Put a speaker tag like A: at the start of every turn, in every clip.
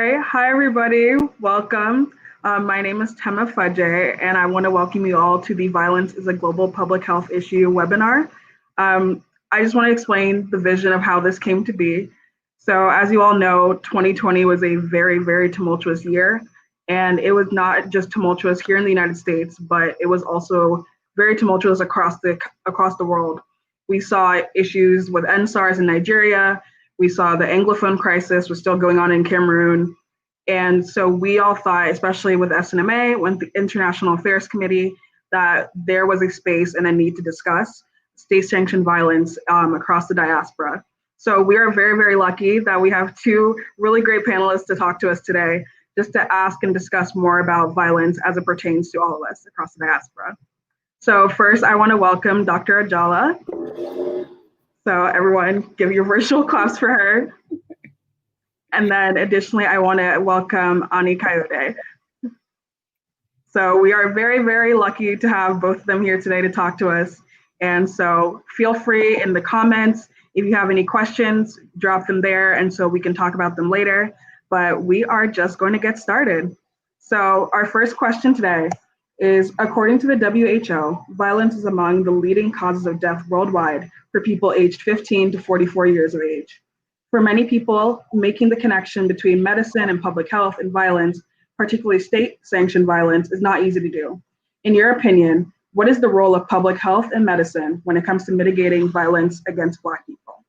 A: Hi everybody, welcome. My name is Tema Fudge, and I want to welcome you all to the Violence is a Global Public Health Issue webinar. I just want to explain the vision of how this came to be. So as you all know, 2020 was a very, very tumultuous year, and it was not just tumultuous here in the United States, but it was also very tumultuous across the world. We saw issues with NSARS in Nigeria. We saw the Anglophone crisis was still going on in Cameroon. And so we all thought, especially with SNMA, with the International Affairs Committee, that there was a space and a need to discuss state-sanctioned violence across the diaspora. So we are very, very lucky that we have two really great panelists to talk to us today, just to ask and discuss more about violence as it pertains to all of us across the diaspora. So first, I want to welcome Dr. Ajala. So everyone, give your virtual claps for her. And then additionally, I want to welcome Ani Coyote. So we are very, very lucky to have both of them here today to talk to us. And so feel free in the comments, if you have any questions, drop them there, and so we can talk about them later. But we are just going to get started. So our first question today is, according to the WHO, violence is among the leading causes of death worldwide for people aged 15 to 44 years of age. For many people, making the connection between medicine and public health and violence, particularly state-sanctioned violence, is not easy to do. In your opinion, what is the role of public health and medicine when it comes to mitigating violence against Black people?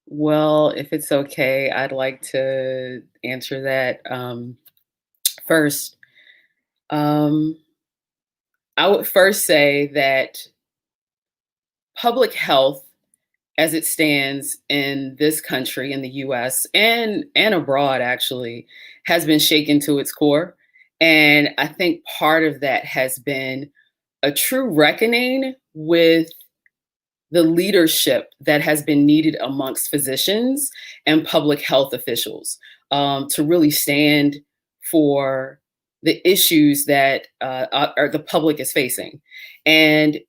B: Well, if it's okay, I'd like to answer that first. I would first say that public health, as it stands in this country, in the US and abroad actually, has been shaken to its core. And I think part of that has been a true reckoning with the leadership that has been needed amongst physicians and public health officials to really stand for the issues that the public is facing. And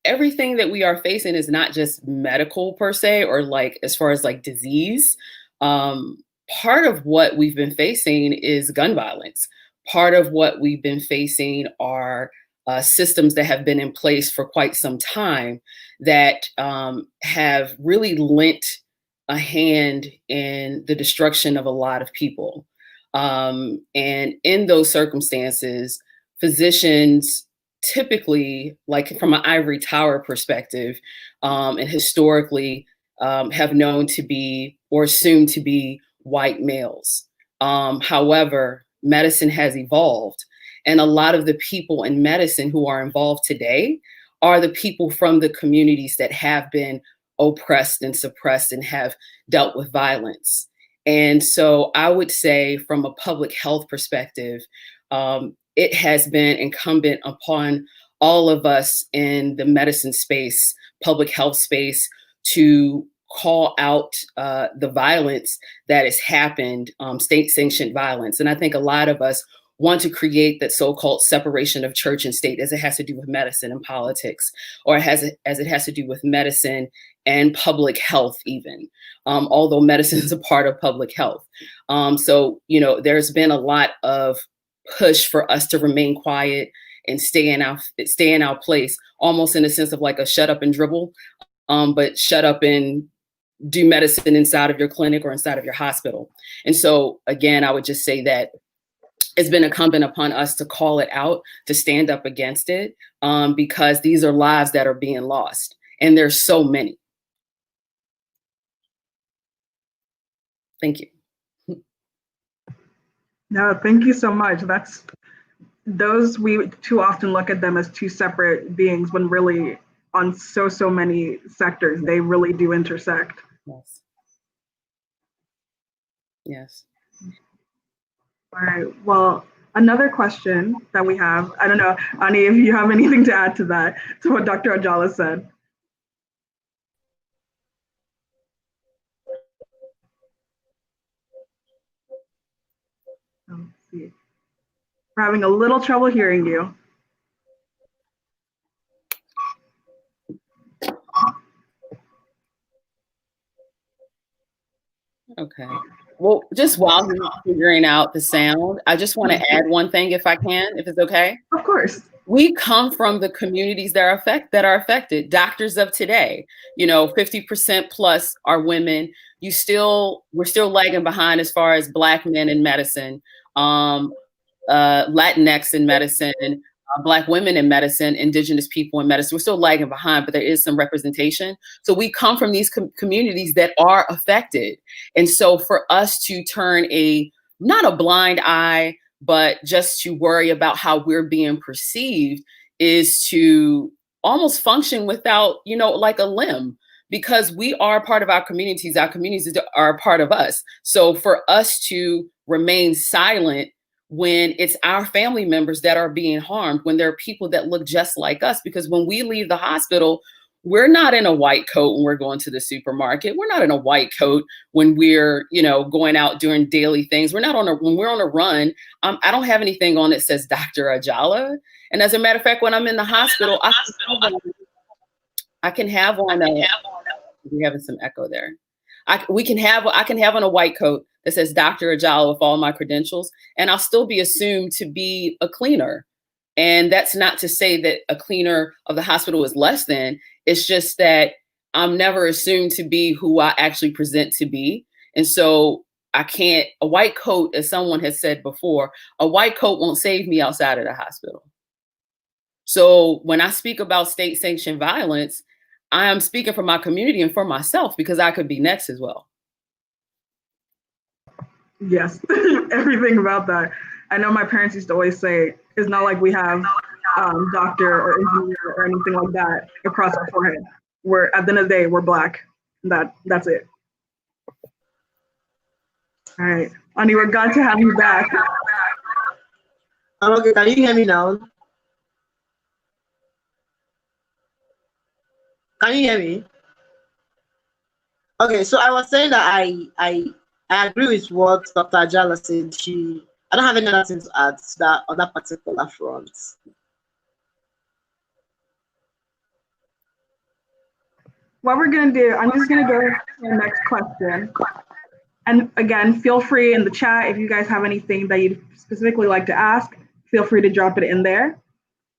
B: everything that we are facing is not just medical per se, or like as far as like disease. Part of what we've been facing is gun violence. Part of what we've been facing are systems that have been in place for quite some time that have really lent a hand in the destruction of a lot of people. And in those circumstances, physicians typically, like from an ivory tower perspective, and historically have known to be or assumed to be white males. However, medicine has evolved, and a lot of the people in medicine who are involved today are the people from the communities that have been oppressed and suppressed and have dealt with violence. And so I would say from a public health perspective, it has been incumbent upon all of us in the medicine space, public health space, to call out the violence that has happened, state-sanctioned violence. And I think a lot of us want to create that so-called separation of church and state as it has to do with medicine and politics, or as it has to do with medicine and public health even, although medicine is a part of public health. So, you know, there's been a lot of push for us to remain quiet and stay in our place, almost in a sense of like a shut up and dribble, but shut up and do medicine inside of your clinic or inside of your hospital. And so again, I would just say that it's been incumbent upon us to call it out, to stand up against it, because these are lives that are being lost, and there's so many. Thank you.
A: No, thank you so much. We too often look at them as two separate beings when really on so many sectors, they really do intersect.
B: Yes. Yes.
A: All right, well, another question that we have, I don't know, Ani, if you have anything to add to that, to what Dr. Ajala said. Let's see. We're having a little trouble hearing you.
B: Okay. Okay. Well, just while he's figuring out the sound, I just want to add one thing, if I can, if it's okay.
A: Of course.
B: We come from the communities that are affected. Doctors of today, 50% plus are women. We're still lagging behind as far as Black men in medicine, Latinx in medicine, Black women in medicine, Indigenous people in medicine. We're still lagging behind, but there is some representation. So we come from these communities that are affected. And so for us to turn not a blind eye, but just to worry about how we're being perceived is to almost function without, like a limb, because we are part of our communities are a part of us. So for us to remain silent when it's our family members that are being harmed, when there are people that look just like us, because when we leave the hospital, we're not in a white coat when we're going to the supermarket. We're not in a white coat when we're, going out doing daily things. When we're on a run, I don't have anything on that says Dr. Ajala. And as a matter of fact, when I'm in the hospital, I can have on we're having some echo there. I can have on a white coat that says Dr. Ajala with all my credentials, and I'll still be assumed to be a cleaner. And that's not to say that a cleaner of the hospital is less than. It's just that I'm never assumed to be who I actually present to be. And so a white coat, as someone has said before, a white coat won't save me outside of the hospital. So when I speak about state-sanctioned violence, I am speaking for my community and for myself, because I could be next as well.
A: Yes, everything about that. I know my parents used to always say, it's not like we have doctor or engineer or anything like that across our forehead. We're, at the end of the day, we're Black. That's it. All right, Ani, we're glad to have you back.
C: Okay, can you hear me now? Can you hear me? Okay, so I was saying that I agree with what Dr. Ajala said. I don't have any other thing to add to that on that particular front.
A: What we're gonna do, I'm just gonna go to the next question. And again, feel free in the chat, if you guys have anything that you'd specifically like to ask, feel free to drop it in there.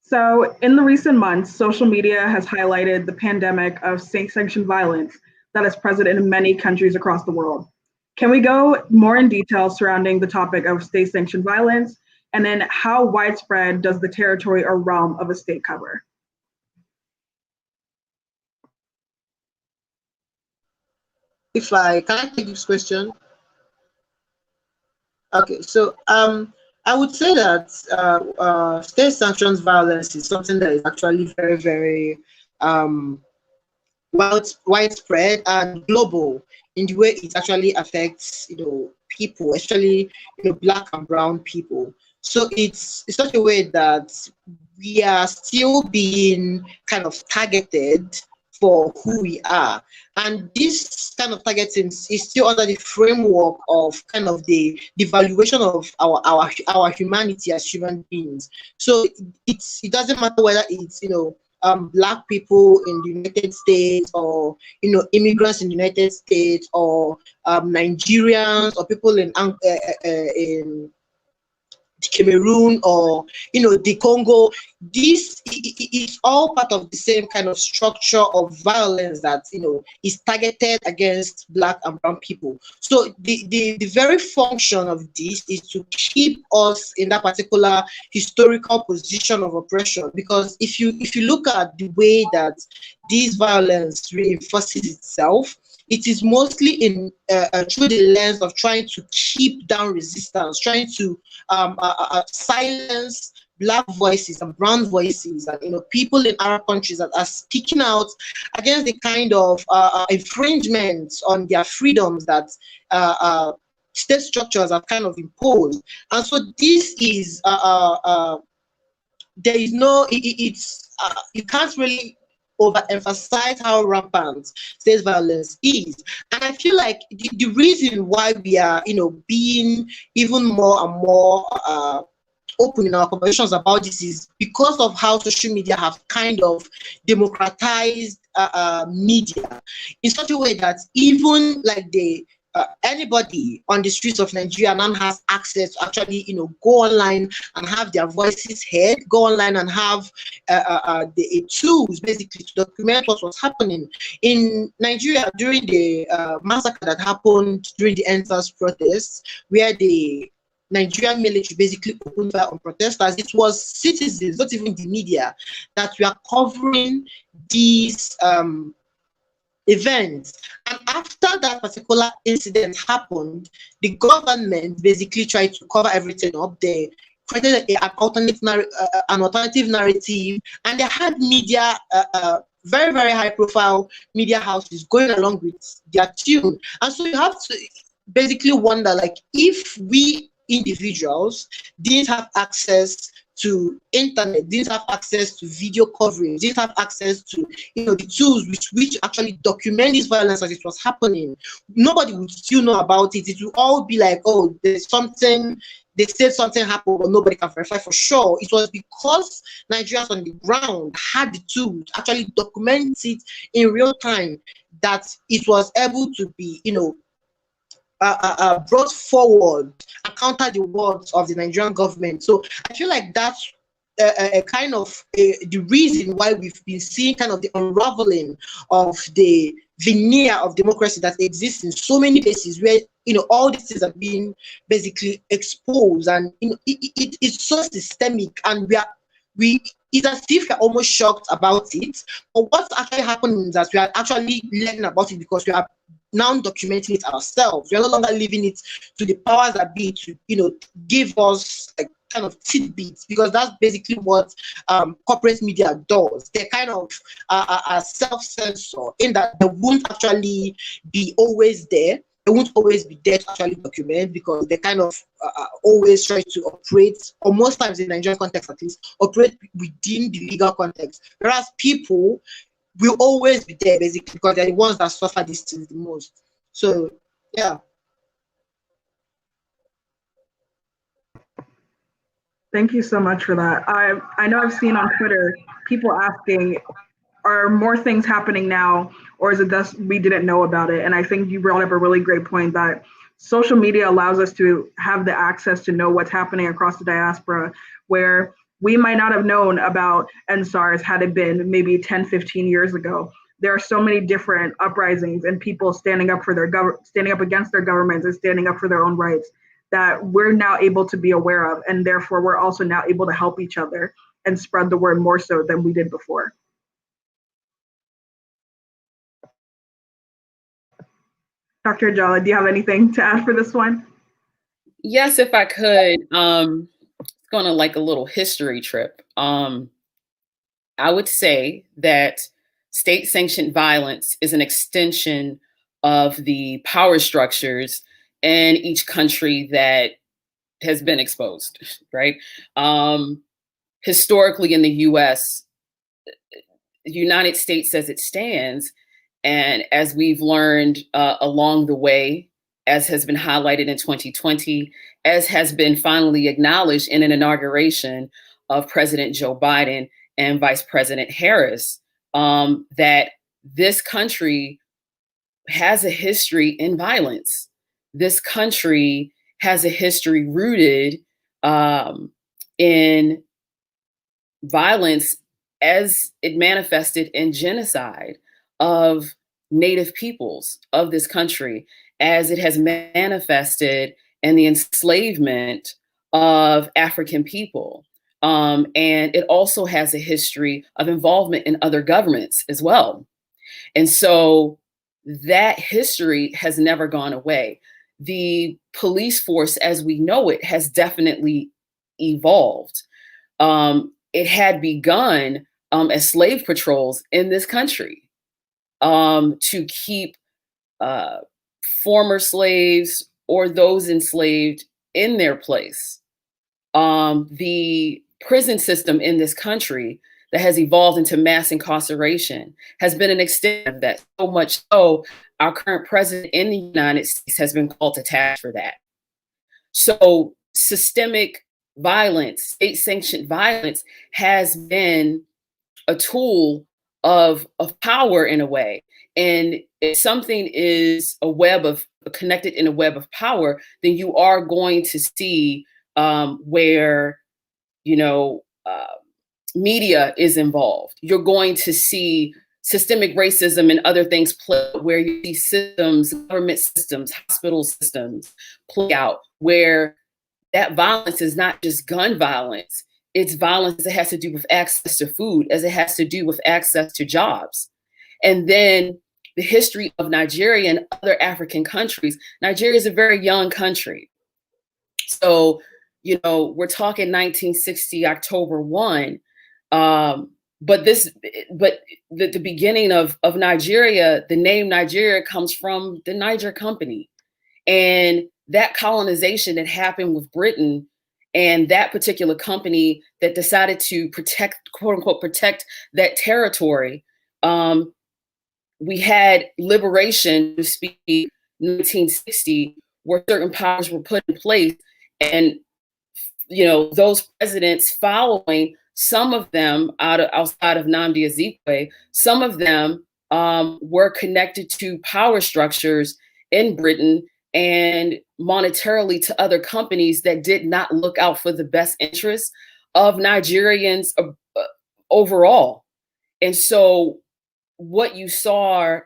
A: So in the recent months, social media has highlighted the pandemic of state-sanctioned violence that is present in many countries across the world. Can we go more in detail surrounding the topic of state-sanctioned violence, and then how widespread does the territory or realm of a state cover?
C: Can I take this question? Okay, so I would say that state sanctions violence is something that is actually very, very widespread and global in the way it actually affects, people, especially Black and brown people. So it's such a way that we are still being kind of targeted for who we are. And this kind of targeting is still under the framework of kind of the valuation of our humanity as human beings. So it doesn't matter whether it's Black people in the United States, or immigrants in the United States, or Nigerians, or people in Cameroon, or the Congo. This is all part of the same kind of structure of violence that is targeted against Black and brown people. So the very function of this is to keep us in that particular historical position of oppression. Because if you look at the way that this violence reinforces itself, it is mostly in through the lens of trying to keep down resistance, trying to silence Black voices and brown voices, and people in Arab countries that are speaking out against the kind of infringements on their freedoms that state structures have kind of imposed. And so this is there is no you can't really overemphasize how rampant state violence is. And I feel like the reason why we are, being even more and more open in our conversations about this is because of how social media have kind of democratized media in such a way that even like the anybody on the streets of Nigeria now has access to actually, go online and have their voices heard, go online and have the tools basically to document what was happening in Nigeria during the massacre that happened during the NSAS protests, where the Nigerian military basically opened fire on protesters. It was citizens, not even the media, that were covering these events. And after that particular incident happened, the government basically tried to cover everything up. They created an alternative narrative, and they had media, very, very high profile media houses going along with their tune. And so you have to basically wonder, like, if we individuals didn't have access to internet, didn't have access to video coverage, didn't have access to the tools which actually document this violence as it was happening, nobody would still know about it. It will all be like, oh, there's something, they said something happened, but nobody can verify for sure. It was because Nigerians on the ground had the tools to actually document it in real time that it was able to be, brought forward and counter the words of the Nigerian government. So I feel like that's kind of the reason why we've been seeing kind of the unraveling of the veneer of democracy that exists in so many places, where all these things are being basically exposed, and it's so systemic, and it's as if we're almost shocked about it. But what's actually happening is that we are actually learning about it because we are now documenting it ourselves. We are no longer leaving it to the powers that be to, give us a kind of tidbits, because that's basically what corporate media does. They kind of are self-censor in that they won't actually be always there. They won't always be there to actually document, because they kind of always try to operate, or most times in Nigerian context at least, operate within the legal context. Whereas people will always be there basically because they're the ones that suffer these things the most. So yeah.
A: Thank you so much for that. I know I've seen on Twitter people asking, are more things happening now, or is it just we didn't know about it? And I think you brought up a really great point that social media allows us to have the access to know what's happening across the diaspora, where we might not have known about NSARS had it been maybe 10, 15 years ago. There are so many different uprisings and people standing up for standing up against their governments and standing up for their own rights that we're now able to be aware of. And therefore, we're also now able to help each other and spread the word more so than we did before. Dr. Ajala, do you have anything to add for this one?
B: Yes, if I could. It's going to like a little history trip. I would say that state-sanctioned violence is an extension of the power structures in each country that has been exposed, right? Historically in the US, the United States as it stands, and as we've learned along the way, as has been highlighted in 2020, as has been finally acknowledged in an inauguration of President Joe Biden and Vice President Harris, that this country has a history in violence. This country has a history rooted in violence as it manifested in genocide of Native peoples of this country, as it has manifested in the enslavement of African people. And it also has a history of involvement in other governments as well. And so that history has never gone away. The police force as we know it has definitely evolved. It had begun as slave patrols in this country to keep former slaves or those enslaved in their place. The prison system in this country that has evolved into mass incarceration has been an extent of that, so much so our current president in the United States has been called to task for that. So systemic violence, state-sanctioned violence has been a tool of power in a way. And if something is a web of connected in a web of power, then you are going to see where, you know, media is involved. You're going to see systemic racism and other things play out, where you see systems, government systems, hospital systems play out, where that violence is not just gun violence. It's violence that has to do with access to food, as it has to do with access to jobs. And then the history of Nigeria and other African countries. Nigeria is a very young country. So, you know, we're talking 1960, October 1. But the beginning of Nigeria, the name Nigeria comes from the Niger Company. And that colonization that happened with Britain, and that particular company that decided to protect, quote unquote, protect that territory. We had liberation, to speak, 1960, where certain powers were put in place. And, you know, those presidents following, some of them outside of Nnamdi Azikiwe, some of them were connected to power structures in Britain and monetarily to other companies that did not look out for the best interests of Nigerians overall. And so what you saw,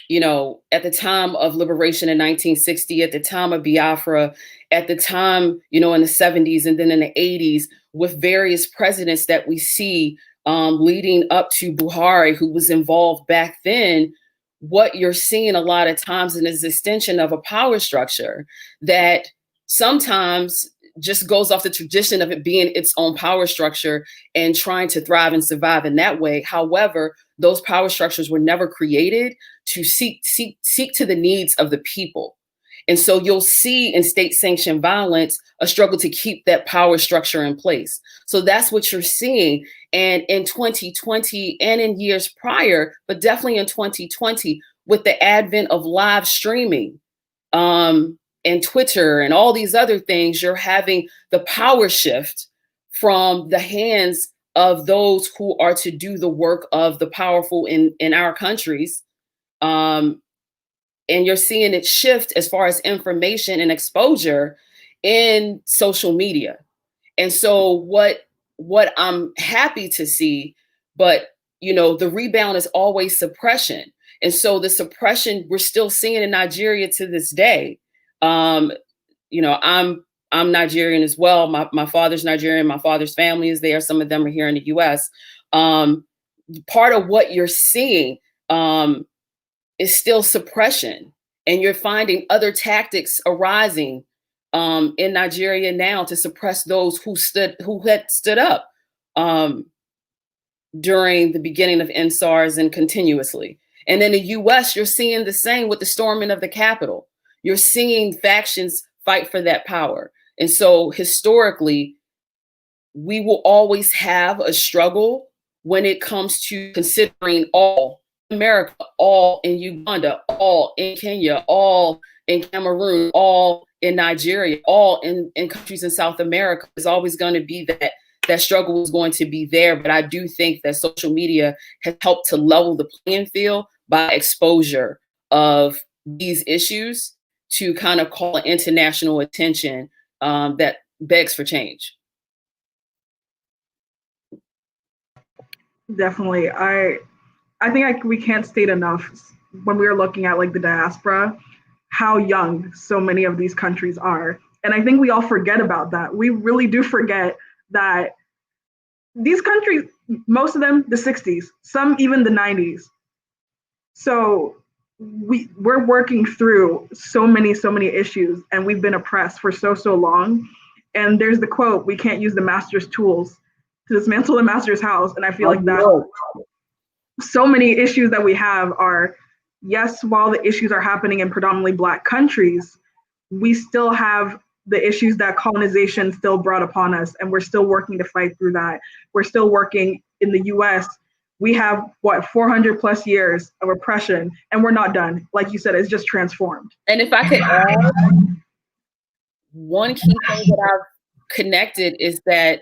B: you know, at the time of liberation in 1960, at the time of Biafra, at the time, you know, in the 70s and then in the 80s, with various presidents that we see leading up to Buhari, who was involved back then, what you're seeing a lot of times is an extension of a power structure that sometimes just goes off the tradition of it being its own power structure and trying to thrive and survive in that way. However, those power structures were never created to seek to the needs of the people. And so you'll see in state-sanctioned violence a struggle to keep that power structure in place. So that's what you're seeing. And in 2020 and in years prior, but definitely in 2020, with the advent of live streaming and Twitter and all these other things, you're having the power shift from the hands of those who are to do the work of the powerful in our countries. And you're seeing it shift as far as information and exposure in social media. And so what I'm happy to see, but you know, the rebound is always suppression. And so the suppression we're still seeing in Nigeria to this day. You know, I'm Nigerian as well. My father's Nigerian, my father's family is there. Some of them are here in the US. Part of what you're seeing is still suppression. And you're finding other tactics arising in Nigeria now to suppress those who had stood up during the beginning of NSARS and continuously. And in the US, you're seeing the same with the storming of the Capitol. You're seeing factions fight for that power. And so historically, we will always have a struggle when it comes to considering all America, all in Uganda, all in Kenya, all in Cameroon, all in Nigeria, all in countries in South America. Is always going to be that struggle is going to be there. But I do think that social media has helped to level the playing field by exposure of these issues to kind of call international attention that begs for change.
A: Definitely. I think we can't state enough when we are looking at like the diaspora, how young so many of these countries are. And I think we all forget about that. We really do forget that these countries, most of them, the 60s, some even the 90s. So we're working through so many issues, and we've been oppressed for so long. And there's the quote, we can't use the master's tools to dismantle the master's house. And I feel like that so many issues that we have are, yes, while the issues are happening in predominantly Black countries, we still have the issues that colonization still brought upon us, and we're still working to fight through that. We're still working in the US. We have, 400 plus years of oppression, and we're not done. Like you said, it's just transformed.
B: And if I could add, one key thing that I've connected is that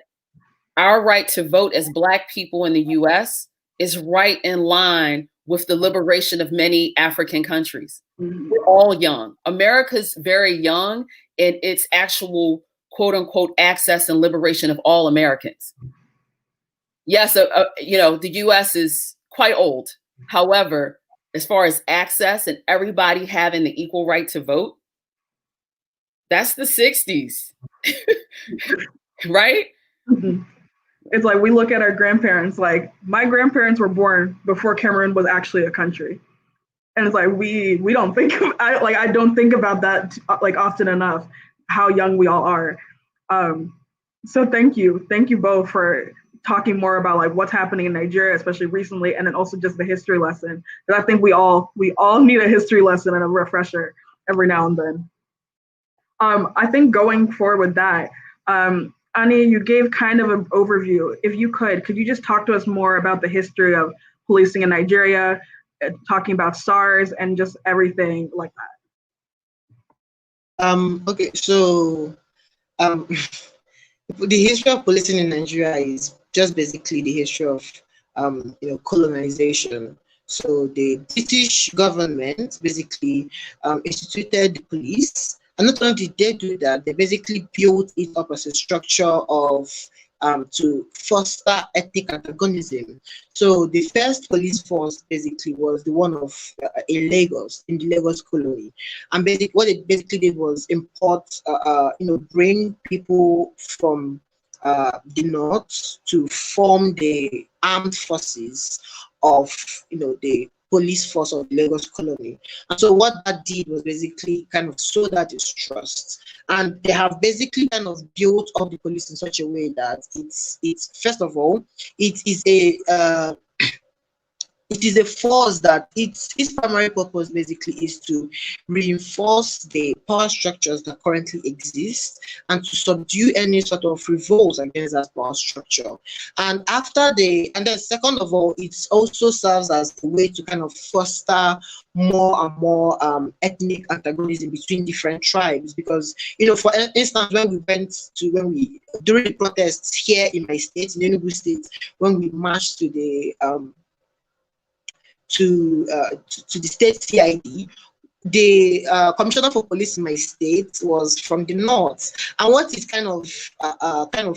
B: our right to vote as Black people in the US is right in line with the liberation of many African countries.
A: Mhm.
B: We're all young. America's very young in its actual quote unquote access and liberation of all Americans. Yes, the US is quite old. However, as far as access and everybody having the equal right to vote, that's the 60s, right?
A: Mhm. It's like we look at our grandparents, like my grandparents were born before Cameroon was actually a country. And it's like we don't think I don't think about that like often enough, how young we all are. So thank you both for talking more about like what's happening in Nigeria, especially recently, and then also just the history lesson. Because I think we all need a history lesson and a refresher every now and then. I think going forward with that, Ani, you gave kind of an overview. If you could you just talk to us more about the history of policing in Nigeria, talking about SARS and just everything like that?
C: Okay, so the history of policing in Nigeria is just basically the history of colonization. So the British government basically instituted the police, and not only did they do that, they basically built it up as a structure of to foster ethnic antagonism. So the first police force basically was the one of in Lagos, in the Lagos colony, and what it basically did was import, bring people from the north to form the armed forces of the police force of Lagos colony. And so what that did was basically kind of sow that distrust. And they have basically kind of built up the police in such a way that it's first of all, it is a force that its primary purpose basically is to reinforce the power structures that currently exist and to subdue any sort of revolt against that power structure. And then second of all, it also serves as a way to kind of foster more and more ethnic antagonism between different tribes. Because, for instance, during the protests here in my state, in Enugu state, when we marched to the to the state CID, the commissioner for police in my state was from the north, and what it kind of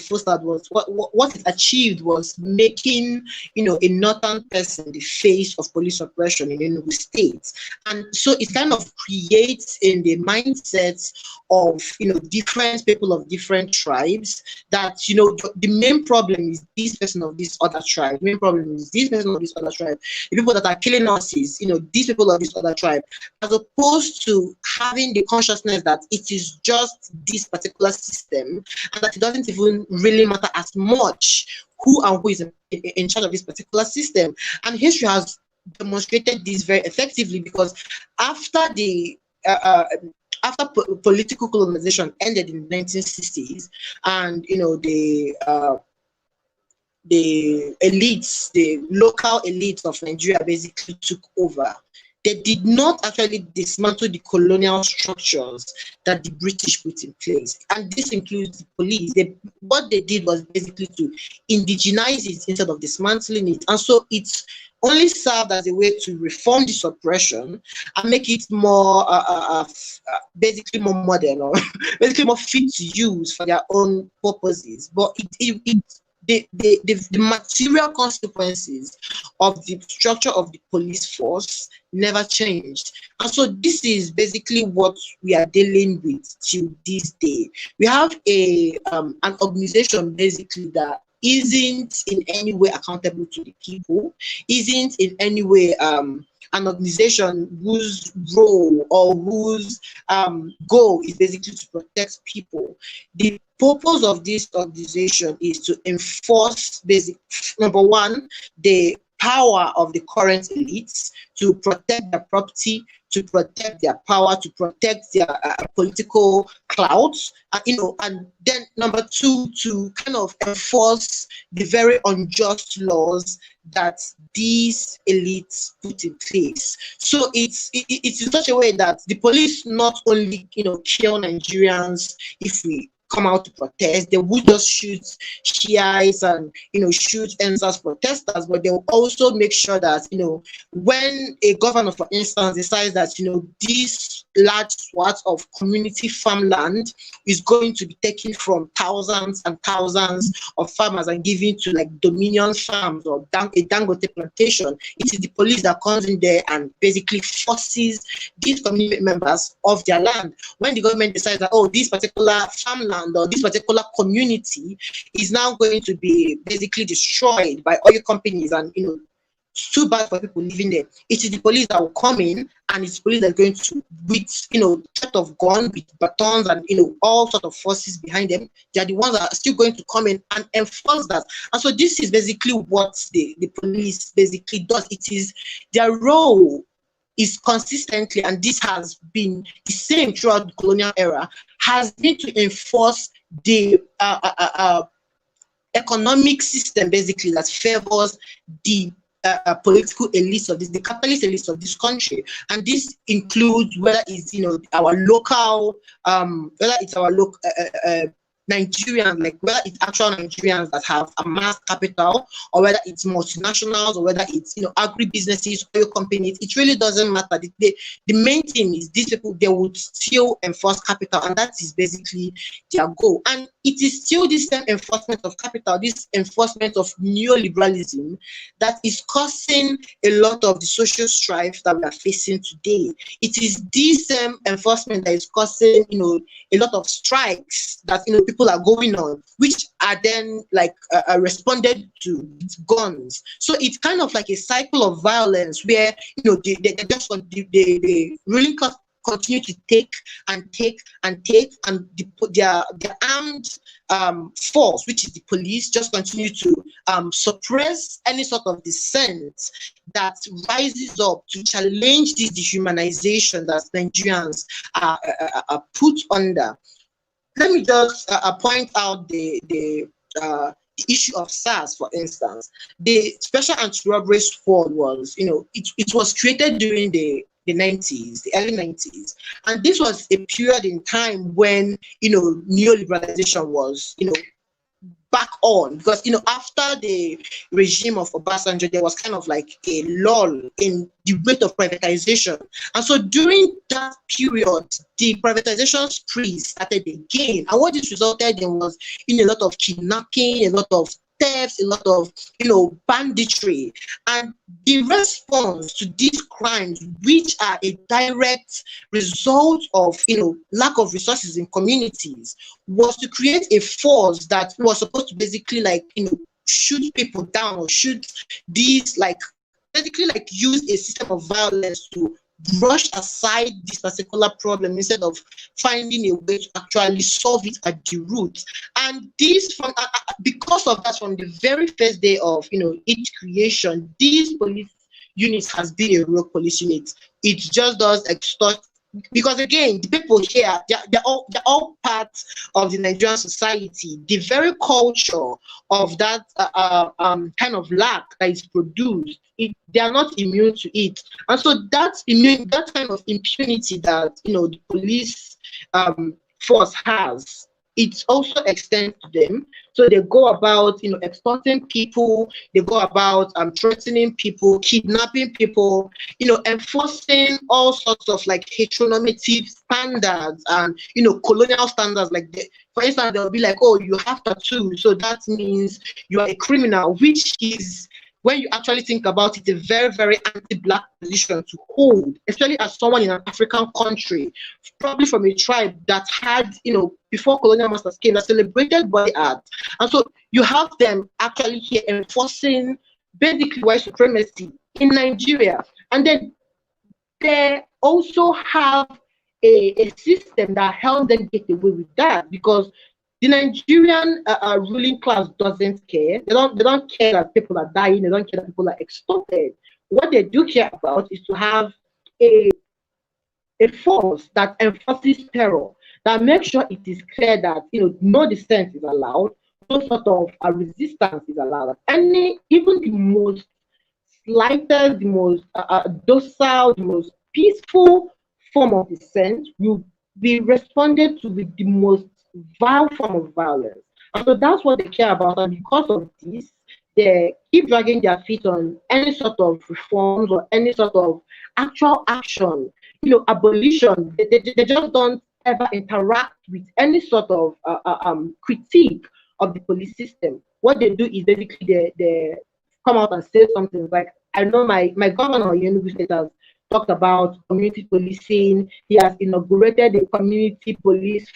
C: fostered was what it achieved was making a northern person the face of police oppression in Enugu state. And so it kind of creates in the mindsets of different people of different tribes that the main problem is this person of this other tribe, the main problem is this person of this other tribe, the people that are killing us is these people of this other tribe, as opposed to having the consciousness that it is just this particular system and that it doesn't even really matter as much who is in charge of this particular system. And history has demonstrated this very effectively, because after political colonization ended in the 1960s, and the elites, the local elites of Nigeria basically took over, they did not actually dismantle the colonial structures that the British put in place. And this includes the police. What they did was basically to indigenize it instead of dismantling it. And so it's only served as a way to reform this oppression and make it more, basically more modern, or basically more fit to use for their own purposes. But the material consequences of the structure of the police force never changed. And so this is basically what we are dealing with till this day. We have an organization basically that isn't in any way accountable to the people, isn't in any way an organization whose role or whose goal is basically to protect people. The purpose of this organization is to enforce number one, the power of the current elites, to protect their property, to protect their power, to protect their political clout, and then number two, to kind of enforce the very unjust laws that these elites put in place. So it's in such a way that the police not only kill Nigerians if we come out to protest. They would just shoot Shiites and, shoot NSAS protesters, but they will also make sure that, when a governor, for instance, decides that, this large swath of community farmland is going to be taken from thousands and thousands of farmers and given to like Dominion farms or a Dangote plantation, it is the police that comes in there and basically forces these community members off their land. When the government decides that, oh, this particular farmland or this particular community is now going to be basically destroyed by oil companies, and it's too bad for people living there, it is the police that will come in, and it's police that are going to, with set of gun, with batons and all sort of forces behind them. They are the ones that are still going to come in and enforce that. And so this is basically what the police basically does. It is their role is consistently, and this has been the same throughout the colonial era, has been to enforce the economic system basically that favors the political elites of the capitalist elites of this country. And this includes whether it's our local Nigerians, like whether it's actual Nigerians that have amassed capital, or whether it's multinationals, or whether it's agribusinesses, oil companies. It really doesn't matter. The main thing is these people, they would still enforce capital, and that is basically their goal. And it is still this same enforcement of capital, this enforcement of neoliberalism, that is causing a lot of the social strife that we are facing today. It is this same enforcement that is causing a lot of strikes that people are going on, which are then like responded to with guns. So it's kind of like a cycle of violence where the ruling class continue to take and take and take, and their armed force, which is the police, just continue to suppress any sort of dissent that rises up to challenge this dehumanization that Nigerians are put under. Let me just point out the issue of SARS, for instance. The Special Anti-Robbery Squad was, it was created during the 90s, the early 90s. And this was a period in time when, neoliberalization was, back on, because after the regime of Obasanjo, there was kind of like a lull in the rate of privatization. And so during that period, the privatization spree started again. And what this resulted in was a lot of kidnapping, a lot of thefts, a lot of banditry. And the response to these crimes, which are a direct result of lack of resources in communities, was to create a force that was supposed to basically shoot people down, or shoot these basically use a system of violence to brush aside this particular problem instead of finding a way to actually solve it at the root. And this, because of that, from the very first day of its creation, these police units has been a real police unit. It just does extort, because again, the people here, they're all part of the Nigerian society. The very culture of that kind of lack that is produced, they are not immune to it. And so that kind of impunity that the police force has, it also extends to them. So they go about extorting people, they go about threatening people, kidnapping people, enforcing all sorts of heteronormative standards and colonial standards. For instance, they'll be like, oh, you have tattoos, so that means you are a criminal, which is, when you actually think about it, a very, very anti-Black position to hold, especially as someone in an African country, probably from a tribe that had, before colonial masters came, that celebrated body art. And so you have them actually here enforcing basically white supremacy in Nigeria. And then they also have a system that helps them get away with that, because the Nigerian ruling class doesn't care. They don't care that people are dying. They don't care that people are extorted. What they do care about is to have a force that enforces terror, that makes sure it is clear that no dissent is allowed, no sort of resistance is allowed. Even the most slightest, the most docile, the most peaceful form of dissent will be responded to with the most vile form of violence. And so that's what they care about. And because of this, they keep dragging their feet on any sort of reforms or any sort of actual action. Abolition, they just don't ever interact with any sort of critique of the police system. What they do is basically they come out and say something like, I know my governor in Enugu State has talked about community policing. He has inaugurated a community police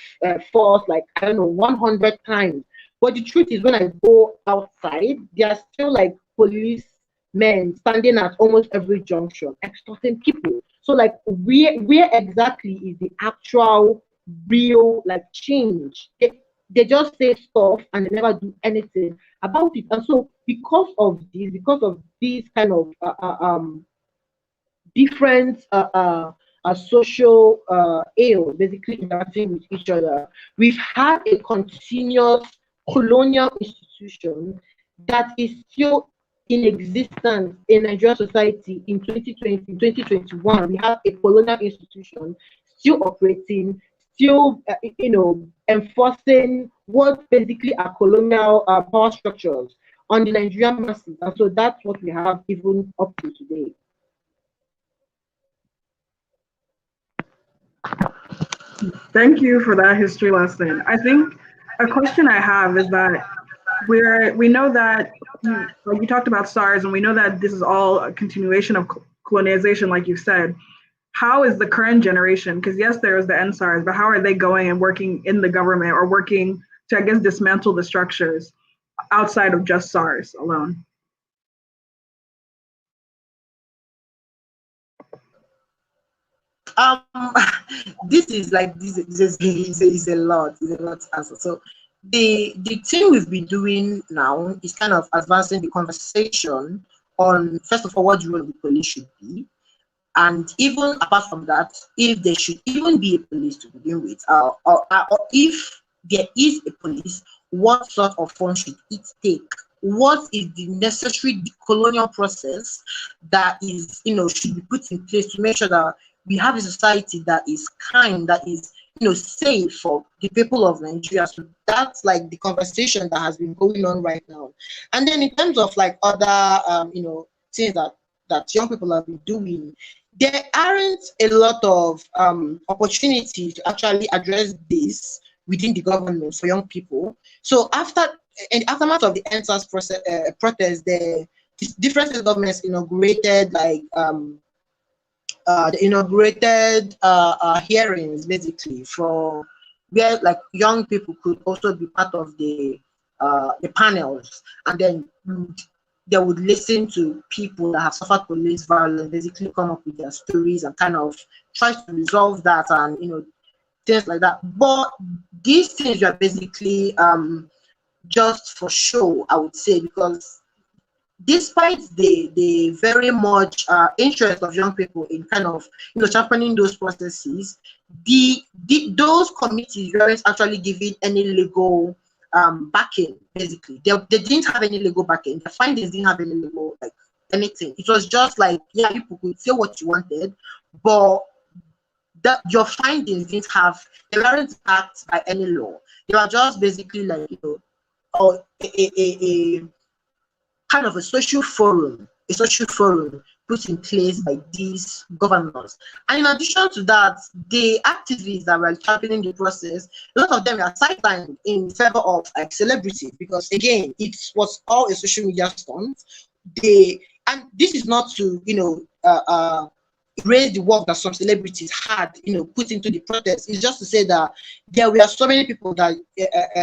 C: force, like, I don't know, 100 times. But the truth is, when I go outside, there are still like policemen standing at almost every junction, extorting people. So like, where exactly is the actual real like change? They just say stuff and they never do anything about it. And so because of these kind of different social ills basically interacting with each other, we've had a continuous colonial institution that is still in existence in Nigerian society in 2020, 2021. We have a colonial institution still operating, still enforcing what basically are colonial power structures on the Nigerian masses. And so that's what we have even up to today.
A: Thank you for that history lesson. I think a question I have is that we know that you talked about SARS, and we know that this is all a continuation of colonization, like you said. How is the current generation, because yes, there is the NSARS, but how are they going and working in the government or working to, I guess, dismantle the structures outside of just SARS alone?
C: This is like this is a lot. It's a lot to answer. So the thing we've been doing now is kind of advancing the conversation on, first of all, what the role of the police should be, and even apart from that, if there should even be a police to begin with, or if there is a police, what sort of form should it take? What is the necessary colonial process that is, should be put in place to make sure that we have a society that is kind, that is, safe for the people of Nigeria? So that's like the conversation that has been going on right now. And then in terms of like other, things that young people have been doing, there aren't a lot of opportunity to actually address this within the government for young people. So in the aftermath of the NSAS protest, the different state governments inaugurated hearings basically for where like young people could also be part of the panels, and then they would listen to people that have suffered police violence, basically come up with their stories and kind of try to resolve that, and things like that. But these things are basically just for show, I would say, because despite the very much interest of young people in kind of championing those processes, those committees weren't actually giving any legal backing. Basically, they didn't have any legal backing. The findings didn't have any legal anything. It was just like, yeah, people could say what you wanted, but that your findings they weren't backed by any law. They were just basically like or a kind of a social forum put in place by these governors. And in addition to that, the activists that were championing the process, a lot of them were sidelined in favor of celebrities, because again, it was all a social media stunt. And this is not to raise the work that some celebrities had put into the protest. It's just to say that there were so many people that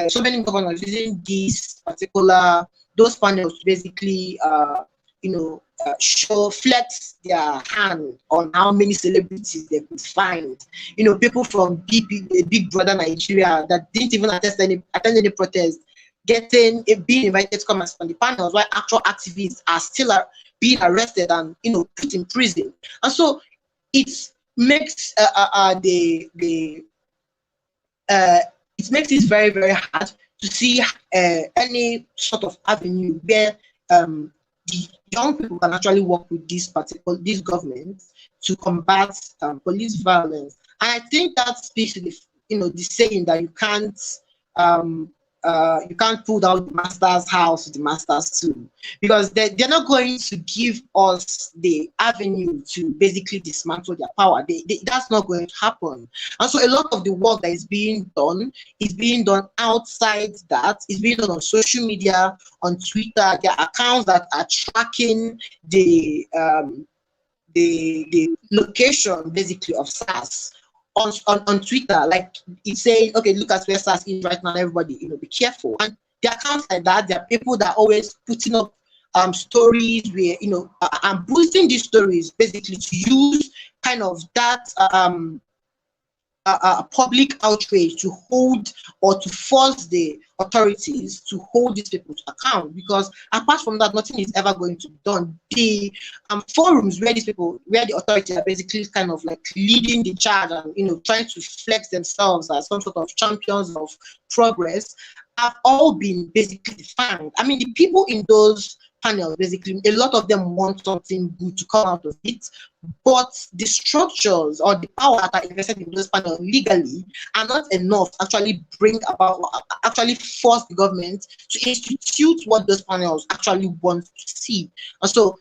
C: so many governors using those panels to basically flex their hand on how many celebrities they could find. People from Big Brother Nigeria that didn't even attend any protest, being invited to come on the panels, while actual activists are still being arrested and put in prison. And so it makes it makes it very, very hard to see any sort of avenue where the young people can actually work with these governments to combat police violence. And I think that speaks to the saying that you can't you can't pull down the master's house with the master's tool, because they're not going to give us the avenue to basically dismantle their power. That's not going to happen. And so a lot of the work that is being done outside that. Is being done on social media, on Twitter. There are accounts that are tracking the location basically of SARS on Twitter. Like it's saying, okay, look at where SARS is right now, everybody, be careful. And there are accounts like that. There are people that are always putting up stories where, and boosting these stories basically to use kind of that public outrage to hold or to force the authorities to hold these people to account. Because apart from that, nothing is ever going to be done. The forums where the authorities are basically kind of like leading the charge and trying to flex themselves as some sort of champions of progress have all been basically defined. I mean, the people in those panels, basically, a lot of them want something good to come out of it, but the structures or the power that are invested in those panels legally are not enough to actually bring about, actually force the government to institute what those panels actually want to see. And so,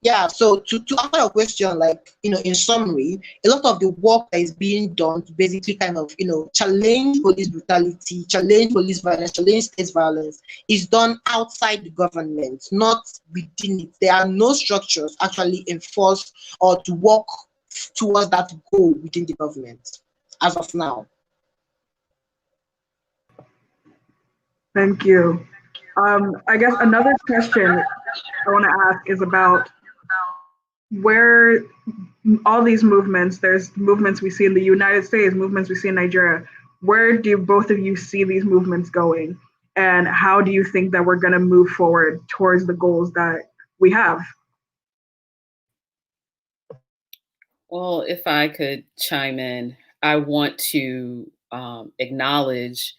C: yeah, so to answer your question, like, in summary, a lot of the work that is being done to basically kind of, challenge police brutality, challenge police violence, challenge state violence is done outside the government, not within it. There are no structures actually enforced or to work towards that goal within the government as of now.
A: Thank you. I guess another question I want to ask is about where all these movements, there's movements we see in the United States, movements we see in Nigeria. Where do both of you see these movements going? And how do you think that we're going to move forward towards the goals that we have?
B: Well, if I could chime in, I want to acknowledge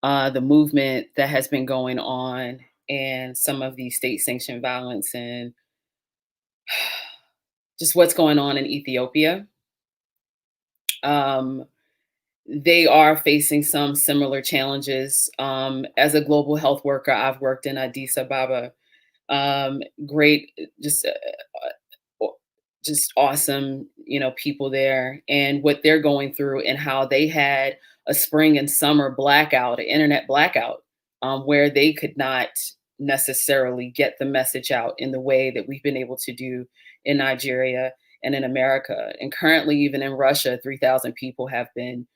B: the movement that has been going on and some of the state-sanctioned violence and just what's going on in Ethiopia. They are facing some similar challenges. As a global health worker, I've worked in Addis Ababa. Great, just awesome, people there, and what they're going through, and how they had a spring and summer blackout, an internet blackout, where they could not necessarily get the message out in the way that we've been able to do in Nigeria and in America. And currently, even in Russia, 3,000 people have been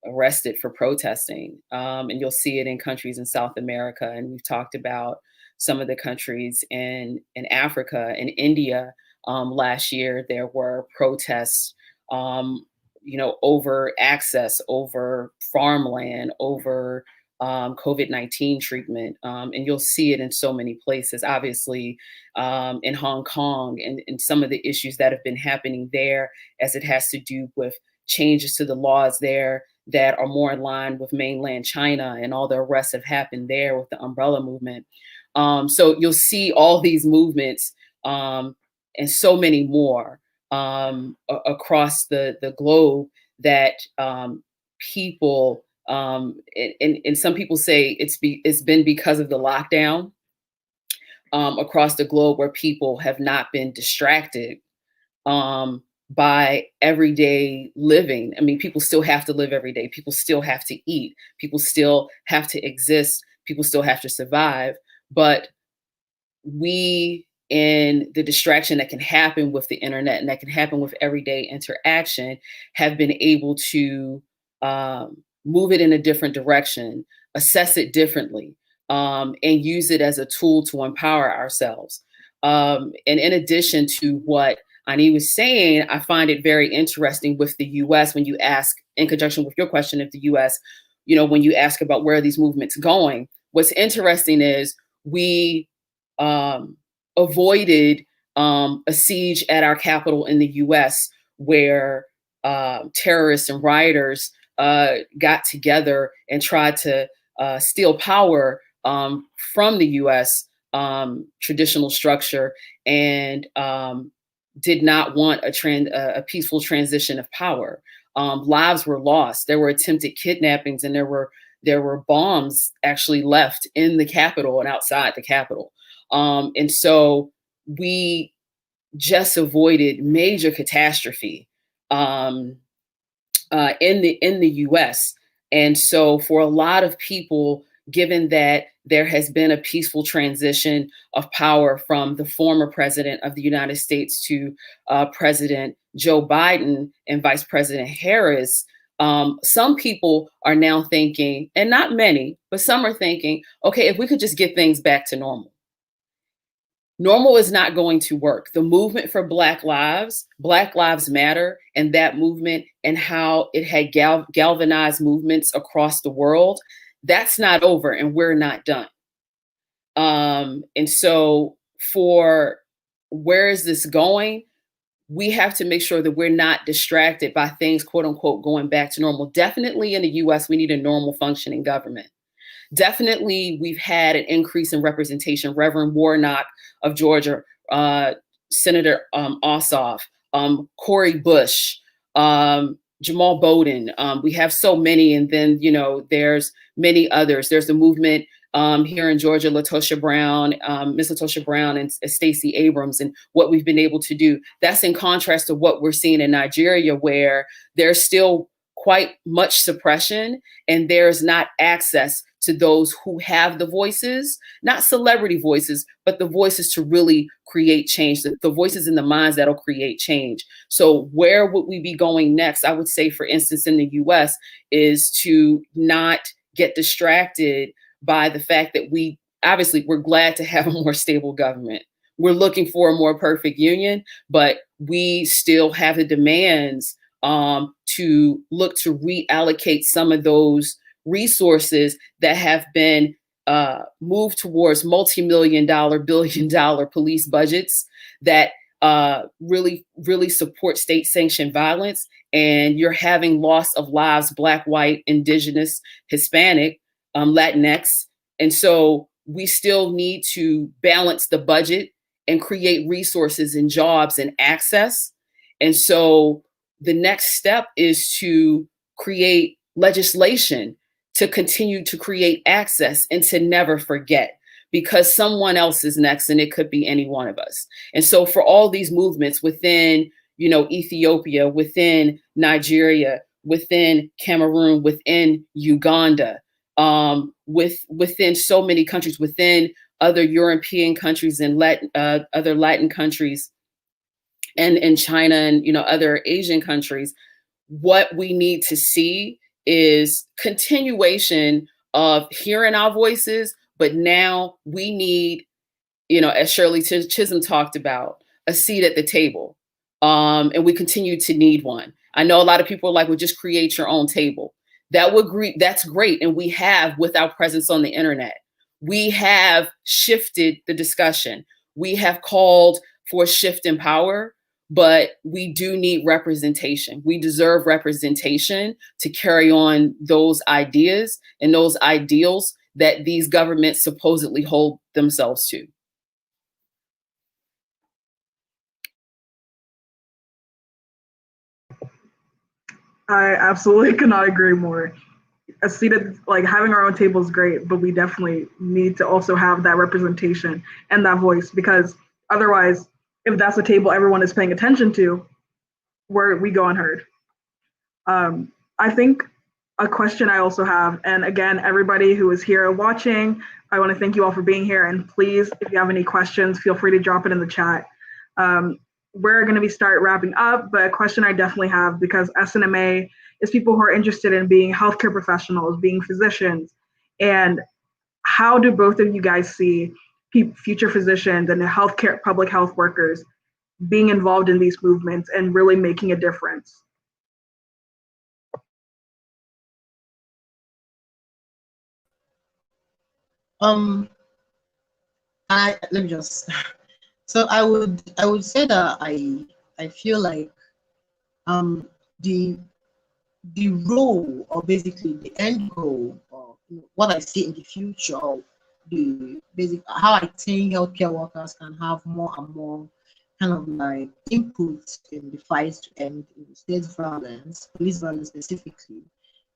B: arrested for protesting. And you'll see it in countries in South America. And we've talked about some of the countries in Africa and India. Last year, there were protests, over access, over farmland, over COVID-19 treatment. And you'll see it in so many places, obviously, in Hong Kong, and some of the issues that have been happening there as it has to do with changes to the laws there that are more in line with mainland China, and all the arrests have happened there with the umbrella movement. So you'll see all these movements and so many more across the globe that people, and some people say it's been because of the lockdown across the globe, where people have not been distracted by everyday living. I mean, people still have to live every day. People still have to eat. People still have to exist. People still have to survive. But we, in the distraction that can happen with the internet and that can happen with everyday interaction, have been able to move it in a different direction, assess it differently, and use it as a tool to empower ourselves. And in addition to what Ani was saying, I find it very interesting with the US, when you ask, in conjunction with your question, if the US, when you ask about where are these movements going, what's interesting is we avoided a siege at our capital in the US, where terrorists and rioters got together and tried to steal power from the US traditional structure, and did not want a peaceful transition of power. Lives were lost. There were attempted kidnappings, and there were there were bombs actually left in the Capitol and outside the Capitol. And so we just avoided major catastrophe in the US. And so for a lot of people, given that there has been a peaceful transition of power from the former president of the United States to President Joe Biden and Vice President Harris, some people are now thinking, and not many, but some are thinking, okay, if we could just get things back to normal. Normal is not going to work. The movement for Black Lives Matter, and that movement and how it had galvanized movements across the world, that's not over, and we're not done. And so for where is this going? We have to make sure that we're not distracted by things, quote unquote, going back to normal. Definitely in the US, we need a normal functioning government. Definitely, we've had an increase in representation. Reverend Warnock of Georgia, Senator Ossoff, Cori Bush, Jamal Bowden. We have so many, and then there's many others. There's the movement here in Georgia, LaTosha Brown, Miss LaTosha Brown, and Stacey Abrams, and what we've been able to do. That's in contrast to what we're seeing in Nigeria, where there's still quite much suppression, and there's not access to those who have the voices, not celebrity voices, but the voices to really create change, the voices in the minds that'll create change. So where would we be going next? I would say, for instance, in the US, is to not get distracted by the fact that we're glad to have a more stable government. We're looking for a more perfect union, but we still have the demands to look to reallocate some of those resources that have been moved towards multi-million-dollar, billion-dollar police budgets that really support state-sanctioned violence. And you're having loss of lives, Black, white, Indigenous, Hispanic, Latinx. And so we still need to balance the budget and create resources and jobs and access. And so the next step is to create legislation to continue to create access and to never forget, because someone else is next, and it could be any one of us. And so for all these movements within, Ethiopia, within Nigeria, within Cameroon, within Uganda, within so many countries, within other European countries and other Latin countries, and in China and other Asian countries, what we need to see is continuation of hearing our voices, but now we need, as Shirley Chisholm talked about, a seat at the table, and we continue to need one. I know a lot of people are like, well, just create your own table. That's great, and we have, with our presence on the internet, we have shifted the discussion. We have called for a shift in power, but we do need representation. We deserve representation to carry on those ideas and those ideals that these governments supposedly hold themselves to.
A: I absolutely cannot agree more. A seat at, having our own table is great, but we definitely need to also have that representation and that voice, because otherwise, if that's a table everyone is paying attention to, we go unheard. I think a question I also have, and again, everybody who is here watching, I want to thank you all for being here. And please, if you have any questions, feel free to drop it in the chat. We're going to start wrapping up, but a question I definitely have, because SNMA is people who are interested in being healthcare professionals, being physicians, and how do both of you guys see future physicians and healthcare, public health workers being involved in these movements and really making a difference?
C: Let me just. So I would say that I feel like the role, or basically the end goal, or what I see in the future, the basic how I think healthcare workers can have more and more kind of like input in the fight to end state violence, police violence specifically,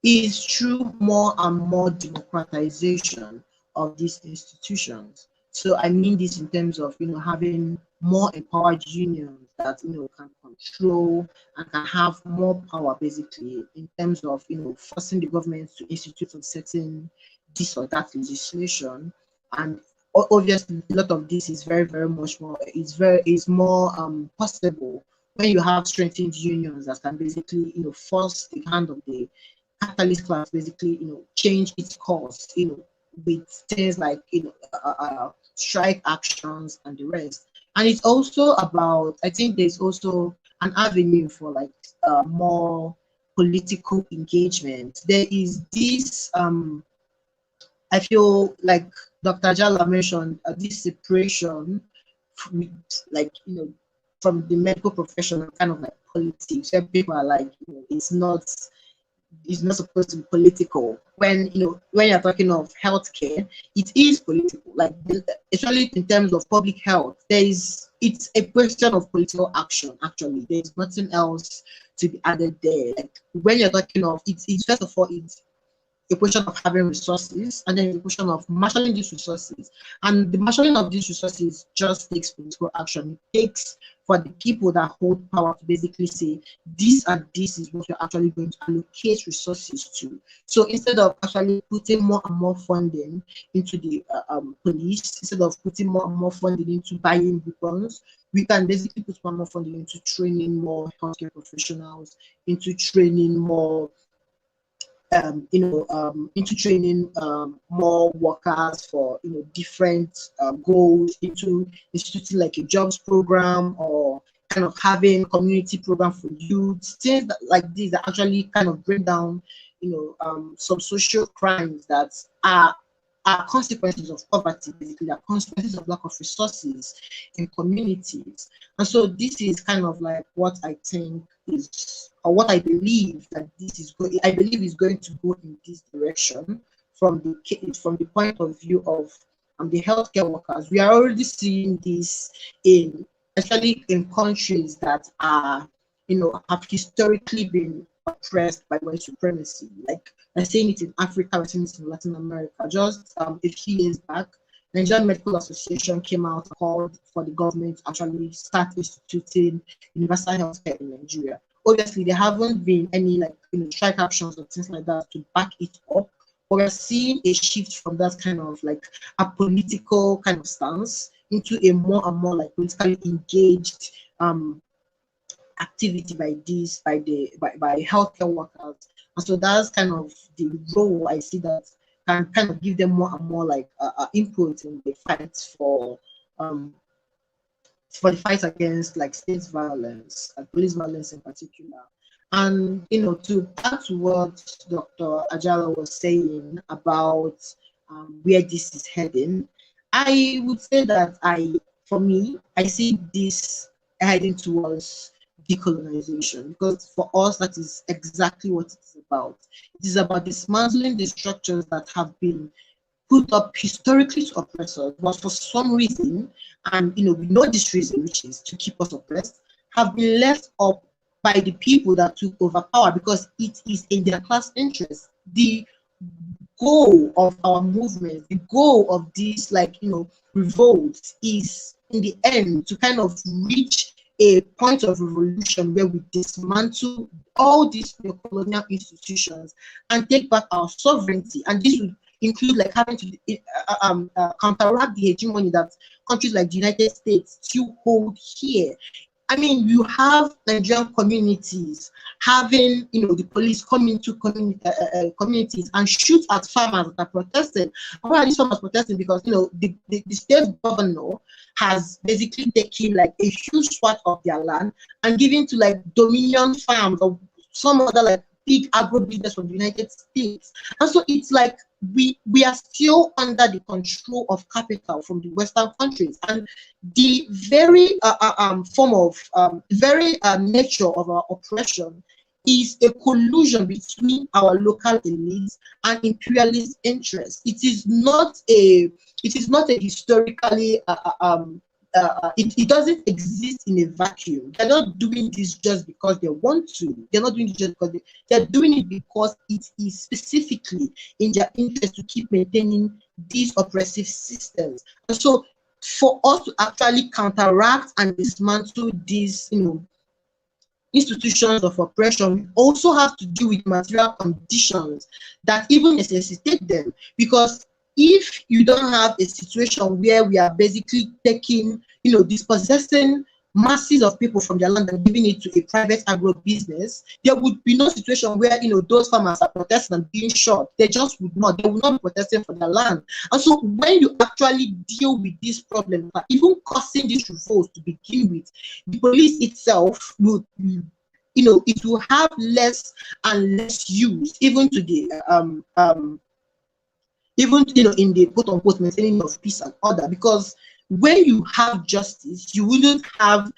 C: is through more and more democratization of these institutions. So I mean this in terms of, having more empowered unions that, can control and can have more power, basically, in terms of, forcing the government to institute a certain this or that legislation. And obviously a lot of this is very, very much more, is more possible when you have strengthened unions that can basically, force the hand of the capitalist class, basically, change its course, with things like, strike actions and the rest. And it's also about, I think there's also an avenue for like more political engagement. There is this, I feel like Dr. Jala mentioned, this separation from, like, from the medical profession and kind of like politics, where people are like, it's not supposed to be political. When when you're talking of healthcare, it is political. Like, especially in terms of public health, it's a question of political action. Actually, there's nothing else to be added there. Like, when you're talking of it's first of all, it's a question of having resources, and then a question of marshalling these resources. And the marshalling of these resources just takes political action. It takes for the people that hold power to basically say, this and this is what you're actually going to allocate resources to. So instead of actually putting more and more funding into the police, instead of putting more and more funding into buying weapons, we can basically put more and more funding into training more healthcare professionals, into training more into training more workers for different goals, into instituting like a jobs program, or kind of having community program for youth, things like these that actually kind of bring down some social crimes that are consequences of poverty, basically, are consequences of lack of resources in communities. And so this is kind of like what I think is, or what I believe that this is going, I believe is going to go in this direction from the point of view of the healthcare workers. We are already seeing this especially in countries that are, have historically been oppressed by white supremacy. Like, we're seeing it in Africa, we're seeing it in Latin America. Just a few years back, Nigerian Medical Association came out and called for the government to actually start instituting universal healthcare in Nigeria. Obviously, there haven't been any strike actions or things like that to back it up, but we're seeing a shift from that kind of like a political kind of stance into a more and more like politically engaged activity by healthcare workers. And so that's kind of the role I see that can kind of give them more and more like input in the fight for the fight against like state violence and police violence in particular. And to add to what Dr. Ajala was saying about where this is heading, I would say that for me, I see this heading towards decolonization, because for us that is exactly what it's about. It is about dismantling the structures that have been put up historically to oppress us, but for some reason, and we know this reason, which is to keep us oppressed, have been left up by the people that took over power, because it is in their class interest. The goal of our movement, the goal of this revolt, is in the end to kind of reach a point of revolution where we dismantle all these colonial institutions and take back our sovereignty. And this would include like having to counteract the hegemony that countries like the United States still hold here. I mean, you have Nigerian communities having, the police come into communities and shoot at farmers that are protesting. Why are these farmers protesting? Because, the state governor has basically taken like a huge swath of their land and given to like Dominion Farms or some other like big agro business from the United States. And so it's like we are still under the control of capital from the Western countries, and the very form of very nature of our oppression is a collusion between our local elites and imperialist interests. It is not a historically it doesn't exist in a vacuum. They're not doing this just because they want to. They're not doing it just because they're doing it because it is specifically in their interest to keep maintaining these oppressive systems. And so for us to actually counteract and dismantle these, institutions of oppression, we also have to deal with material conditions that even necessitate them. Because if you don't have a situation where we are basically taking, dispossessing masses of people from their land and giving it to a private agro business, there would be no situation where those farmers are protesting and being shot. They just would not. They would not be protesting for their land. And so when you actually deal with this problem, even causing these revolts to begin with, the police itself will, it will have less and less use, even to the even in the quote unquote maintaining of peace and order. Because when you have justice, you wouldn't have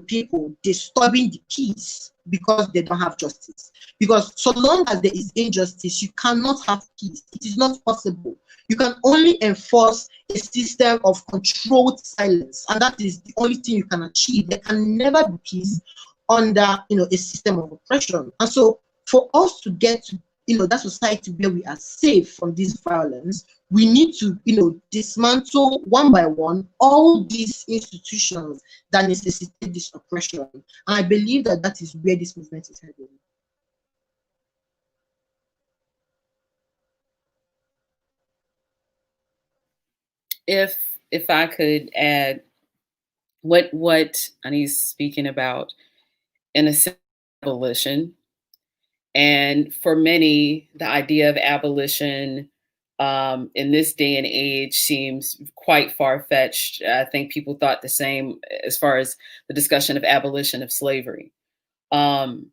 C: people disturbing the peace because they don't have justice. Because so long as there is injustice, you cannot have peace. It is not possible. You can only enforce a system of controlled silence, and that is the only thing you can achieve. There can never be peace under a system of oppression. And so for us to get to that society where we are safe from this violence, we need to dismantle one by one all these institutions that necessitate this oppression. And I believe that that is where this movement is heading.
B: If I could add what Ani's speaking about, in a sense, abolition. And for many, the idea of abolition in this day and age seems quite far-fetched. I think people thought the same as far as the discussion of abolition of slavery. In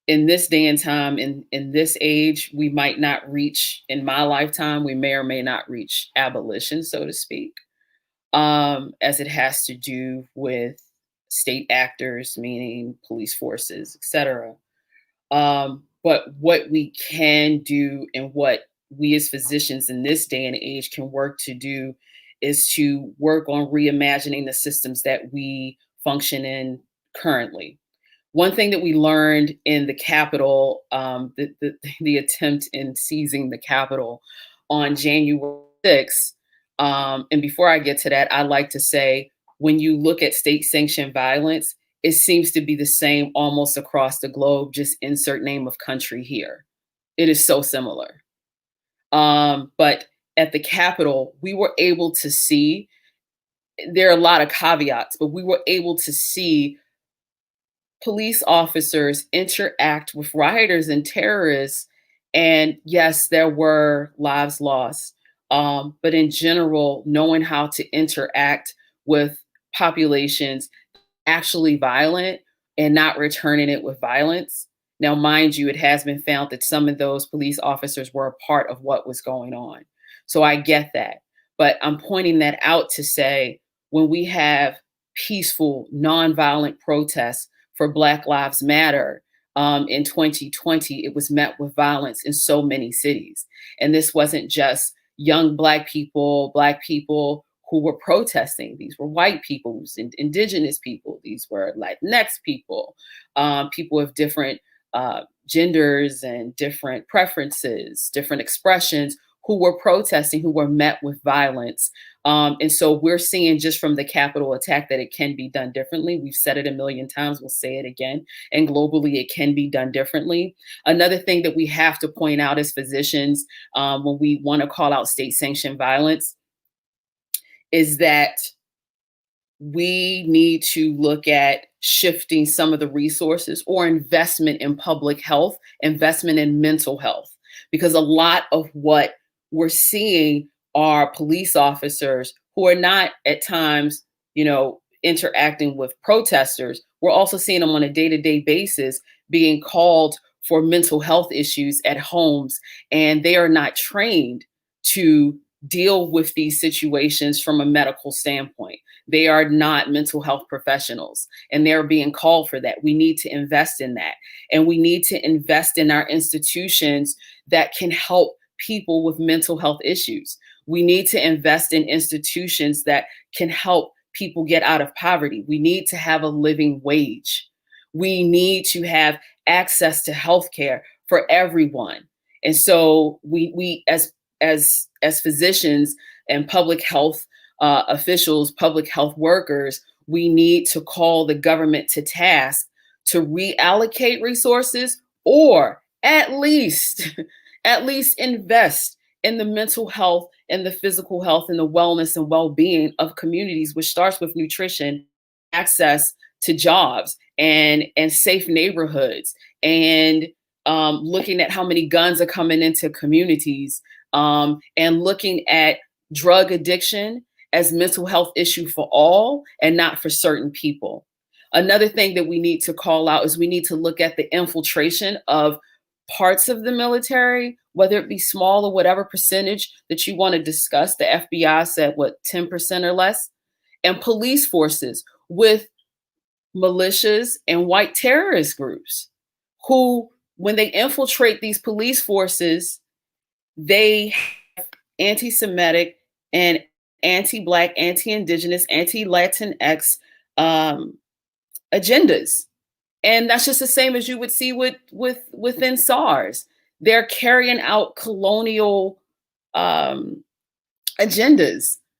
B: this day and time, in this age, we might not reach, in my lifetime, we may or may not reach abolition, so to speak, as it has to do with state actors, meaning police forces, et cetera. But what we can do and what we as physicians in this day and age can work to do is to work on reimagining the systems that we function in currently. One thing that we learned in the Capitol, the attempt in seizing the Capitol on January 6th, and before I get to that, I'd like to say, when you look at state-sanctioned violence, it seems to be the same almost across the globe, just insert name of country here. It is so similar. But at the Capitol, we were able to see, there are a lot of caveats, but we were able to see police officers interact with rioters and terrorists. And yes, there were lives lost. But in general, knowing how to interact with populations actually violent and not returning it with violence. Now, mind you, it has been found that some of those police officers were a part of what was going on. So I get that. But I'm pointing that out to say, when we have peaceful, nonviolent protests for Black Lives Matter in 2020, it was met with violence in so many cities. And this wasn't just young Black people who were protesting. These were white people, indigenous people, these were Latinx people, people of different genders and different preferences, different expressions, who were protesting, who were met with violence. And so we're seeing just from the Capitol attack that it can be done differently. We've said it a million times, we'll say it again. And globally, it can be done differently. Another thing that we have to point out as physicians when we want to call out state-sanctioned violence is that we need to look at shifting some of the resources or investment in public health, investment in mental health, because a lot of what we're seeing are police officers who are not at times, interacting with protesters. We're also seeing them on a day-to-day basis being called for mental health issues at homes, and they are not trained to deal with these situations from a medical standpoint. They are not mental health professionals, and they're being called for that. We need to invest in that. And we need to invest in our institutions that can help people with mental health issues. We need to invest in institutions that can help people get out of poverty. We need to have a living wage. We need to have access to healthcare for everyone. And so we as physicians and public health officials, public health workers, we need to call the government to task to reallocate resources, or at least invest in the mental health and the physical health and the wellness and well-being of communities, which starts with nutrition, access to jobs, and safe neighborhoods, and looking at how many guns are coming into communities, and looking at drug addiction as mental health issue for all and not for certain people. Another thing that we need to call out is we need to look at the infiltration of parts of the military, whether it be small or whatever percentage that you want to discuss. The FBI said, what, 10% or less? And police forces with militias and white terrorist groups who, when they infiltrate these police forces, they have anti-Semitic and anti-Black, anti-Indigenous, anti-Latinx agendas. And that's just the same as you would see within SARS. They're carrying out colonial agendas.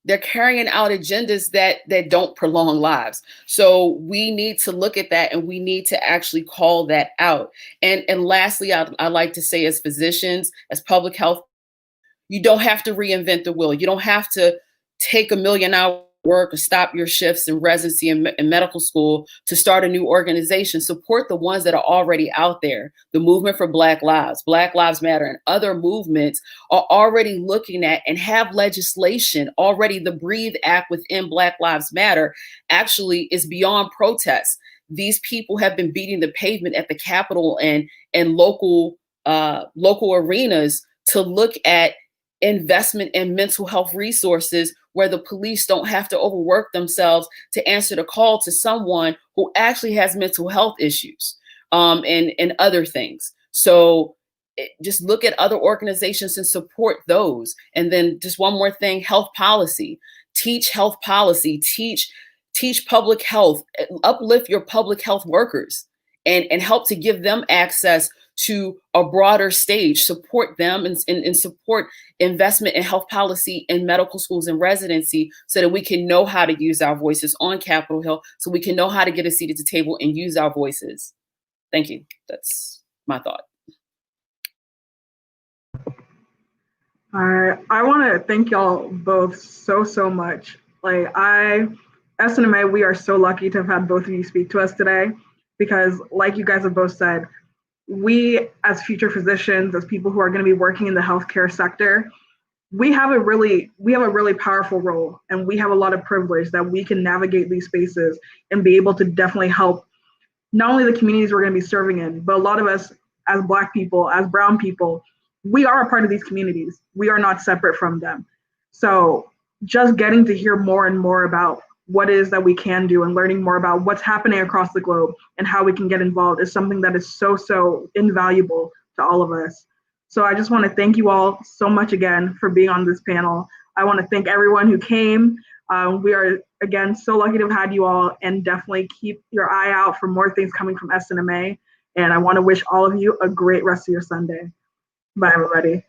B: They're carrying out agendas that don't prolong lives. So we need to look at that, and we need to actually call that out. And lastly, I'd like to say, as physicians, as public health, you don't have to reinvent the wheel. You don't have to take 1 million hours work or stop your shifts in residency and medical school to start a new organization. Support the ones that are already out there. The movement for Black Lives Matter, and other movements are already looking at and have legislation already. The Breathe Act within Black Lives Matter actually is beyond protest. These people have been beating the pavement at the Capitol and local arenas to look at investment in mental health resources, where the police don't have to overwork themselves to answer the call to someone who actually has mental health issues, and other things. So just look at other organizations and support those. And then just one more thing, health policy. Teach health policy, teach public health, uplift your public health workers, and help to give them access to a broader stage, support them, and support investment in health policy in medical schools and residency, so that we can know how to use our voices on Capitol Hill, so we can know how to get a seat at the table and use our voices. Thank you. That's my thought.
A: All right. I want to thank y'all both so much. SNMA, we are so lucky to have had both of you speak to us today, because like you guys have both said, we as future physicians, as people who are going to be working in the healthcare sector, we have a really powerful role, and we have a lot of privilege that we can navigate these spaces and be able to definitely help not only the communities we're going to be serving in, but a lot of us as Black people, as brown people, we are a part of these communities. We are not separate from them. So just getting to hear more and more about what it is that we can do, and learning more about what's happening across the globe and how we can get involved is something that is so invaluable to all of us. So I just want to thank you all so much again for being on this panel. I want to thank everyone who came. We are, again, so lucky to have had you all, and definitely keep your eye out for more things coming from SNMA. And I want to wish all of you a great rest of your Sunday. Bye, everybody.